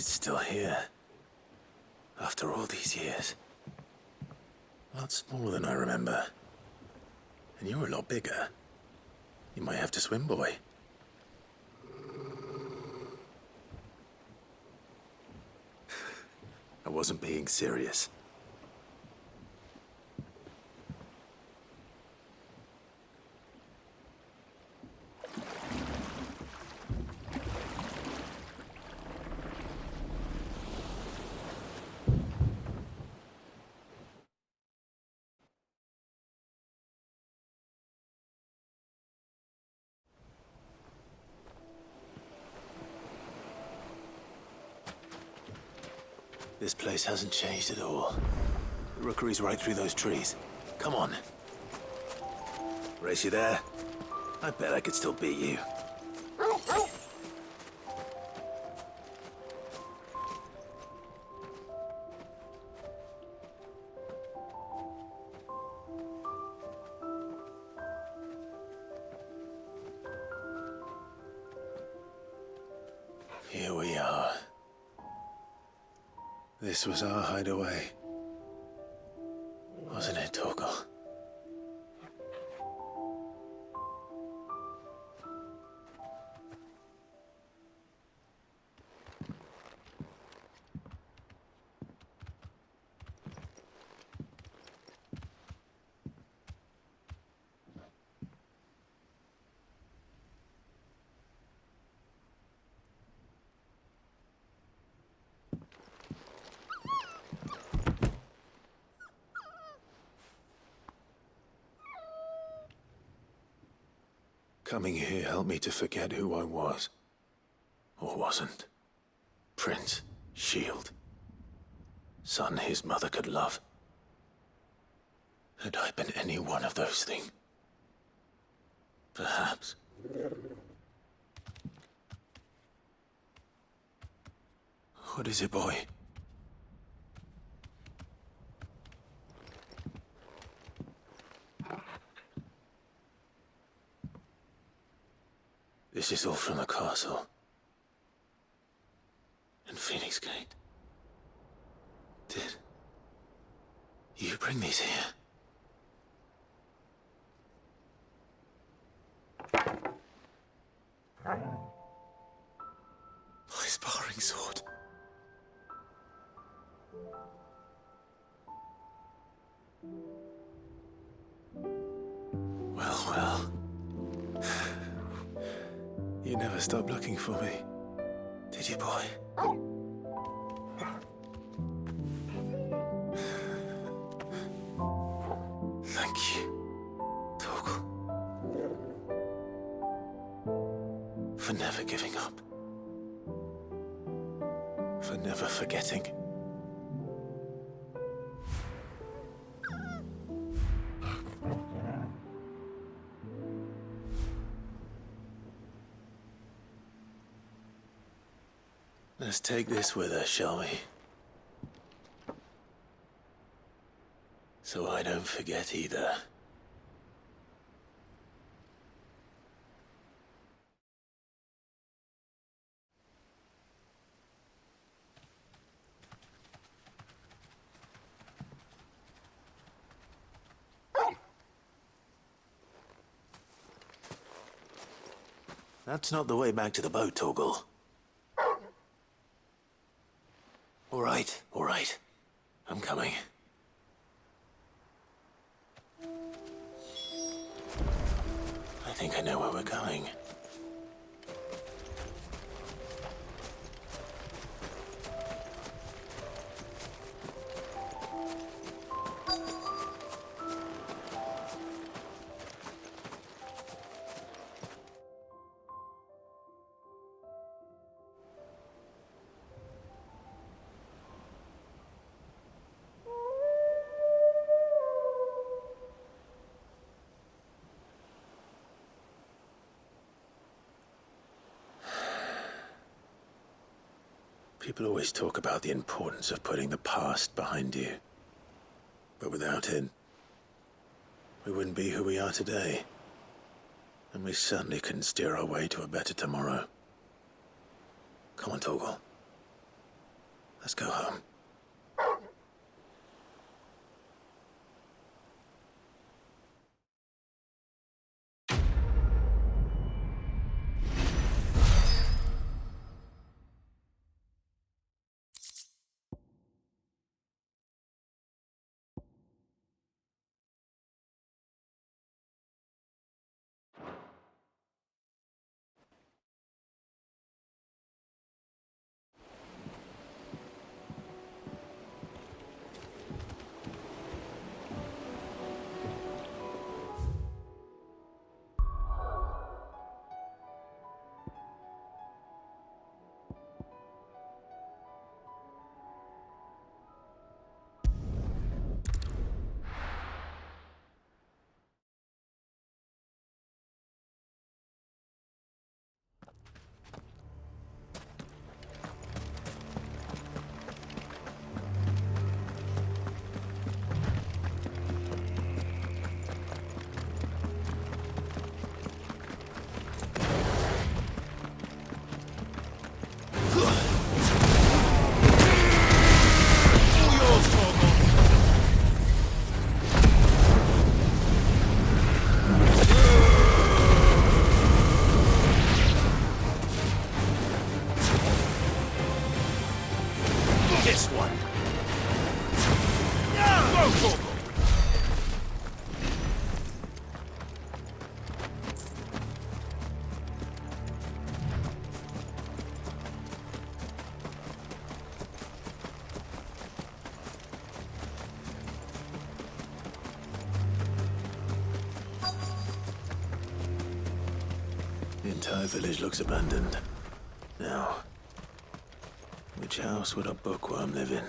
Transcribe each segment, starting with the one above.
it's still here. After all these years. A lot smaller than I remember. And you're a lot bigger. You might have to swim, boy. I wasn't being serious. This place hasn't changed at all. The rookery's right through those trees. Come on. Race you there? I bet I could still beat you. Here we are. This was our hideaway. Wasn't it, Torgal? Coming here helped me to forget who I was. Or wasn't. Prince, shield. Son his mother could love. Had I been any one of those things? Perhaps. What is it, boy? This is all from the castle. And Phoenix Gate. Did you bring these here? My sparring sword. Well, well. You never stopped looking for me, did you, boy? Thank you, Torgal. For never giving up. For never forgetting. Let's take this with us, shall we? So I don't forget either. That's not the way back to the boat, Torgal. All right. I'm coming. I think I know where we're going. People always talk about the importance of putting the past behind you. But without it, we wouldn't be who we are today. And we certainly couldn't steer our way to a better tomorrow. Come on, Torgal. Let's go home. This one. Go. The entire village looks abandoned. Now, which house would a bookworm live in?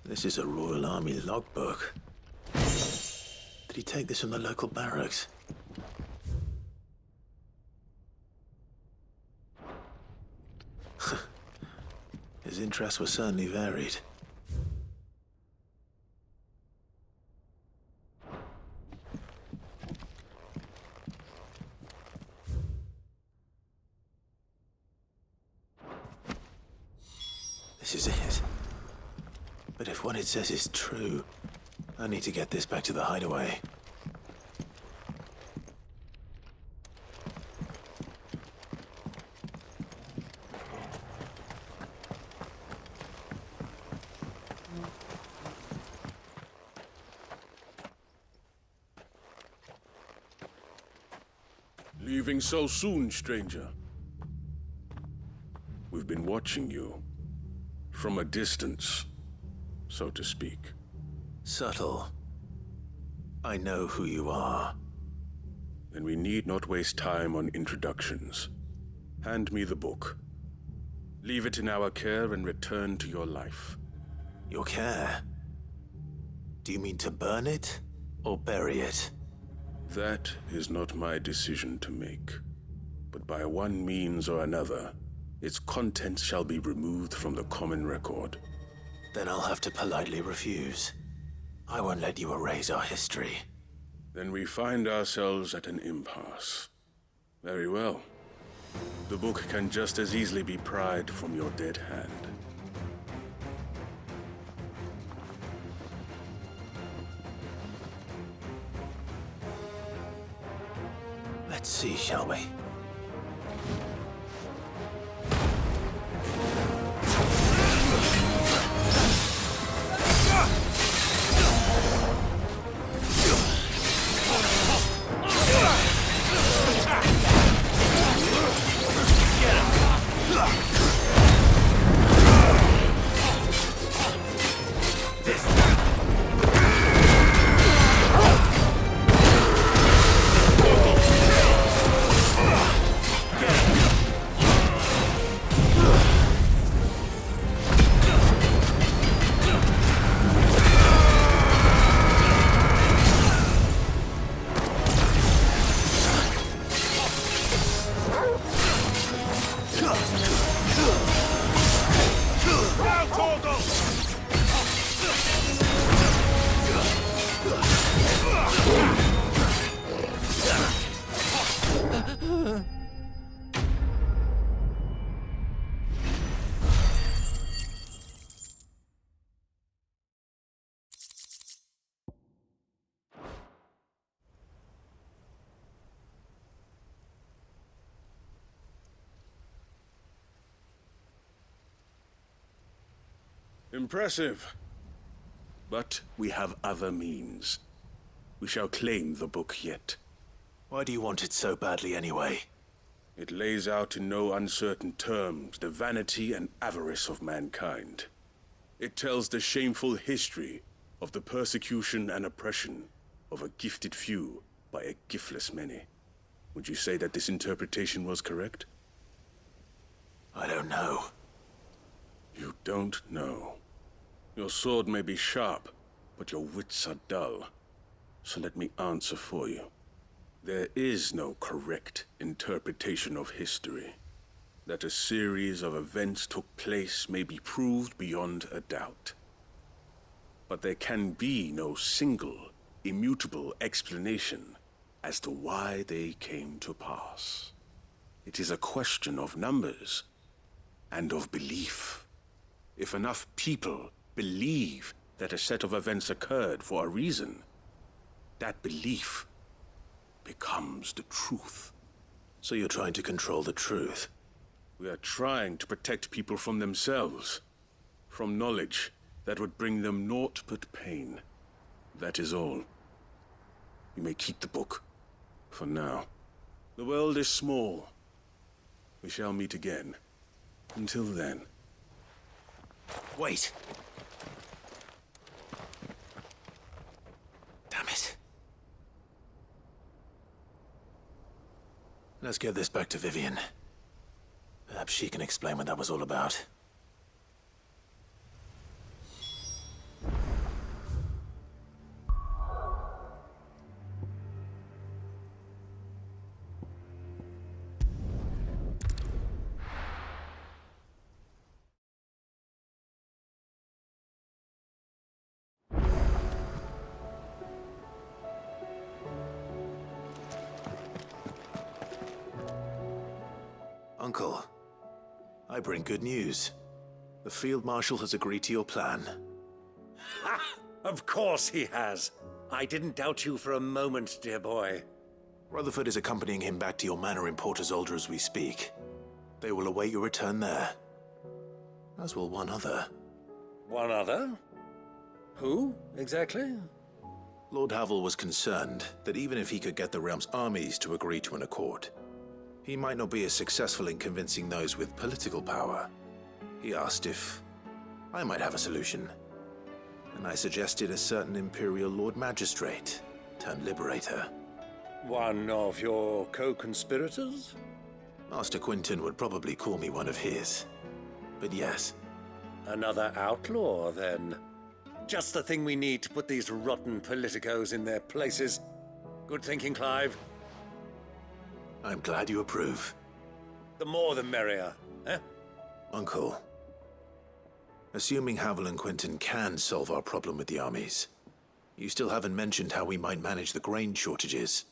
This is a Royal Army logbook. Did he take this from the local barracks? His interests were certainly varied. This is it. But if what it says is true, I need to get this back to the hideaway. Leaving so soon, stranger? We've been watching you. From a distance, so to speak. Subtle. I know who you are. Then we need not waste time on introductions. Hand me the book. Leave it in our care and return to your life. Your care? Do you mean to burn it or bury it? That is not my decision to make. But by one means or another, its contents shall be removed from the common record. Then I'll have to politely refuse. I won't let you erase our history. Then we find ourselves at an impasse. Very well. The book can just as easily be pried from your dead hand. Let's see, shall we? Impressive. But we have other means. We shall claim the book yet. Why do you want it so badly anyway? It lays out in no uncertain terms the vanity and avarice of mankind. It tells the shameful history of the persecution and oppression of a gifted few by a giftless many. Would you say that this interpretation was correct? I don't know. You don't know. Your sword may be sharp, but your wits are dull. So let me answer for you. There is no correct interpretation of history. That a series of events took place may be proved beyond a doubt. But there can be no single, immutable explanation as to why they came to pass. It is a question of numbers and of belief. If enough people believe that a set of events occurred for a reason, that belief becomes the truth. So you're trying to control the truth? We are trying to protect people from themselves, from knowledge that would bring them naught but pain. That is all. You may keep the book, for now. The world is small. We shall meet again. Until then. Wait! Damn it. Let's get this back to Vivian. Perhaps she can explain what that was all about. Uncle, I bring good news. The Field Marshal has agreed to your plan. Ha! Of course he has. I didn't doubt you for a moment, dear boy. Rutherford is accompanying him back to your manor in Porter's Alder as we speak. They will await your return there. As will one other. One other? Who, exactly? Lord Havel was concerned that even if he could get the realm's armies to agree to an accord, he might not be as successful in convincing those with political power. He asked if I might have a solution, and I suggested a certain Imperial Lord Magistrate turned Liberator. One of your co-conspirators? Master Quinton would probably call me one of his, but yes. Another outlaw, then. Just the thing we need to put these rotten politicos in their places. Good thinking, Clive. I'm glad you approve. The more the merrier, eh? Uncle, assuming Havel and Quinton can solve our problem with the armies, you still haven't mentioned how we might manage the grain shortages.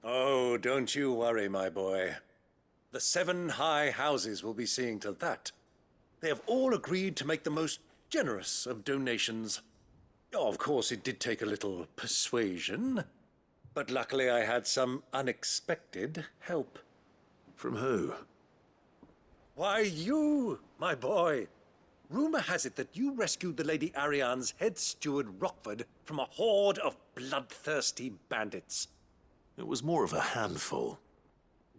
Oh, don't you worry, my boy. The 7 high houses will be seeing to that. They have all agreed to make the most generous of donations. Oh, of course, it did take a little persuasion, but luckily I had some unexpected help. From who? Why, you, my boy. Rumor has it that you rescued the Lady Ariane's head steward Rockford from a horde of bloodthirsty bandits. It was more of a handful.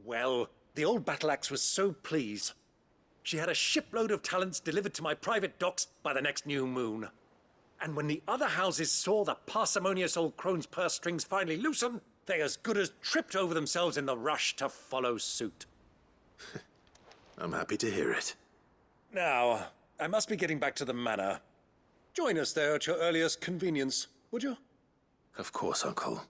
Well, the old battle axe was so pleased. She had a shipload of talents delivered to my private docks by the next new moon. And when the other houses saw the parsimonious old crone's purse strings finally loosen, they as good as tripped over themselves in the rush to follow suit. I'm happy to hear it. Now, I must be getting back to the manor. Join us there at your earliest convenience, would you? Of course, Uncle.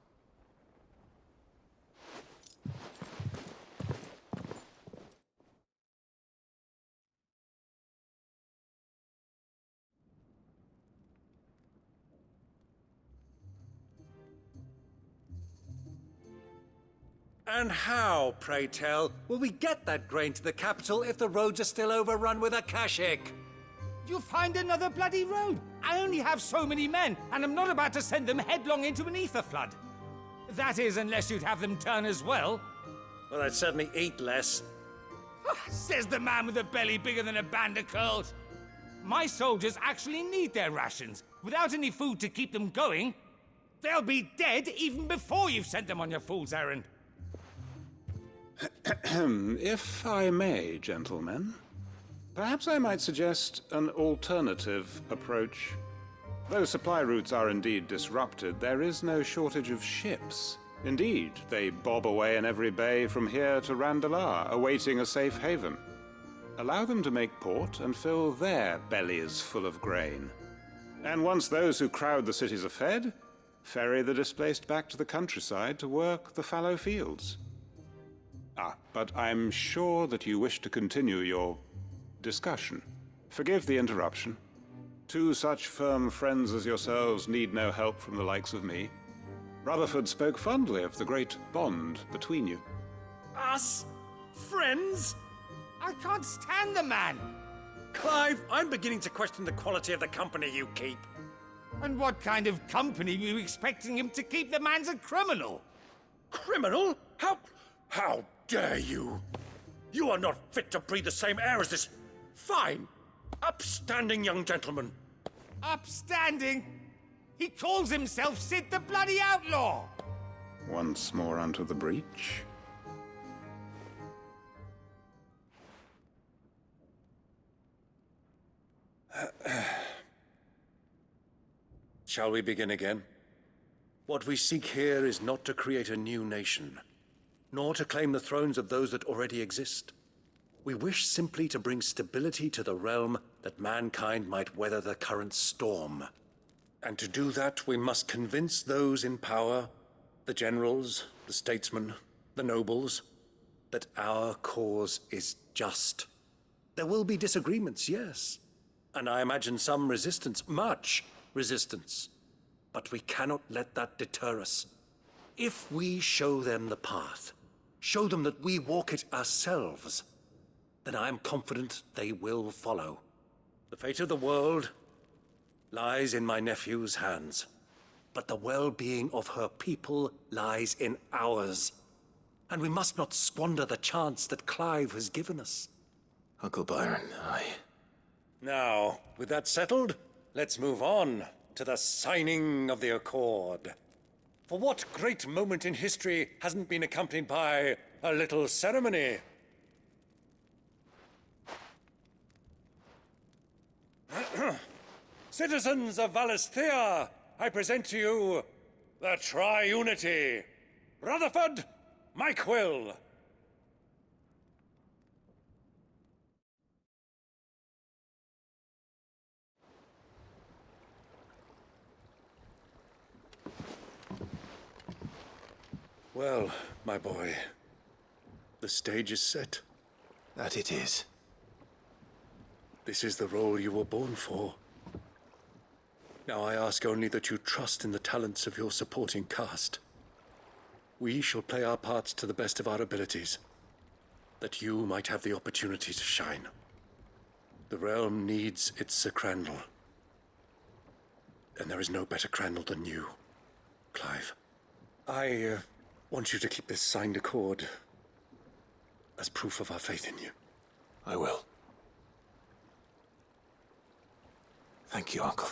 And how, pray tell, will we get that grain to the capital if the roads are still overrun with Akashic? You'll find another bloody road. I only have so many men, and I'm not about to send them headlong into an ether flood. That is, unless you'd have them turn as well. Well, I'd certainly eat less. Says the man with a belly bigger than a band of curls. My soldiers actually need their rations. Without any food to keep them going, they'll be dead even before you've sent them on your fool's errand. If I may, gentlemen, perhaps I might suggest an alternative approach. Though supply routes are indeed disrupted, there is no shortage of ships. Indeed, they bob away in every bay from here to Randalar, awaiting a safe haven. Allow them to make port and fill their bellies full of grain. And once those who crowd the cities are fed, ferry the displaced back to the countryside to work the fallow fields. But I'm sure that you wish to continue your discussion. Forgive the interruption. Two such firm friends as yourselves need no help from the likes of me. Rutherford spoke fondly of the great bond between you. Us? Friends? I can't stand the man! Clive, I'm beginning to question the quality of the company you keep. And what kind of company were you expecting him to keep? The man's a criminal! Criminal? How dare you? You are not fit to breathe the same air as this fine, upstanding young gentleman. Upstanding? He calls himself Sid the Bloody Outlaw! Once more onto the breach. Shall we begin again? What we seek here is not to create a new nation, nor to claim the thrones of those that already exist. We wish simply to bring stability to the realm that mankind might weather the current storm. And to do that, we must convince those in power, the generals, the statesmen, the nobles, that our cause is just. There will be disagreements, yes. And I imagine some resistance, much resistance. But we cannot let that deter us. If we show them the path, show them that we walk it ourselves, then I am confident they will follow. The fate of the world lies in my nephew's hands, but the well-being of her people lies in ours. And we must not squander the chance that Clive has given us. Uncle Byron, Now, with that settled, let's move on to the signing of the Accord. For what great moment in history hasn't been accompanied by a little ceremony? Citizens of Valisthea, I present to you the Triunity. Rutherford, Mike Will. Well, my boy, the stage is set. that it is. This is the role you were born for. Now I ask only that you trust in the talents of your supporting cast. We shall play our parts to the best of our abilities, that you might have the opportunity to shine. The realm needs its Sir Crandall. And there is no better Crandall than you, Clive. I want you to keep this signed accord as proof of our faith in you. I will. Thank you, Uncle.